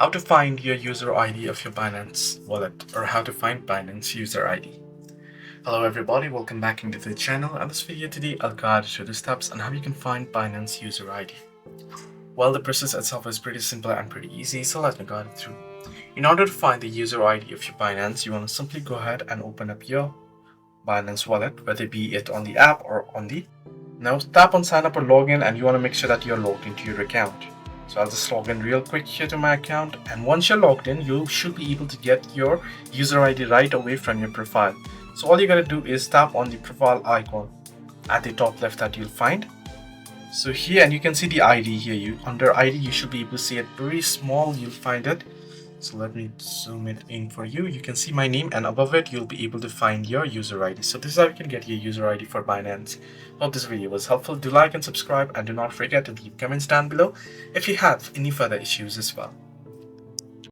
how to find your user ID of your Binance wallet, or how to find Binance user ID. Hello everybody, welcome back into the channel. In this video today, I'll guide you through the steps on how you can find Binance user ID. Well, the process itself is pretty simple and pretty easy, so let me guide it through. In order to find the user ID of your Binance, you want to simply go ahead and open up your Binance wallet, whether be it on the app or on the... Now tap on sign up or login, and you want to make sure that you're logged into your account. So I'll just log in real quick here to my account, and once you're logged in, you should be able to get your user ID right away from your profile. So all you gotta do is tap on the profile icon at the top left that you'll find. So here, and you can see the ID here. Under ID, you should be able to see it very small. You'll find it. So let me zoom it in for you. You can see my name, and above it, you'll be able to find your user ID. So this is how you can get your user ID for Binance. Hope this video was helpful. Do like and subscribe, and do not forget to leave comments down below if you have any further issues as well.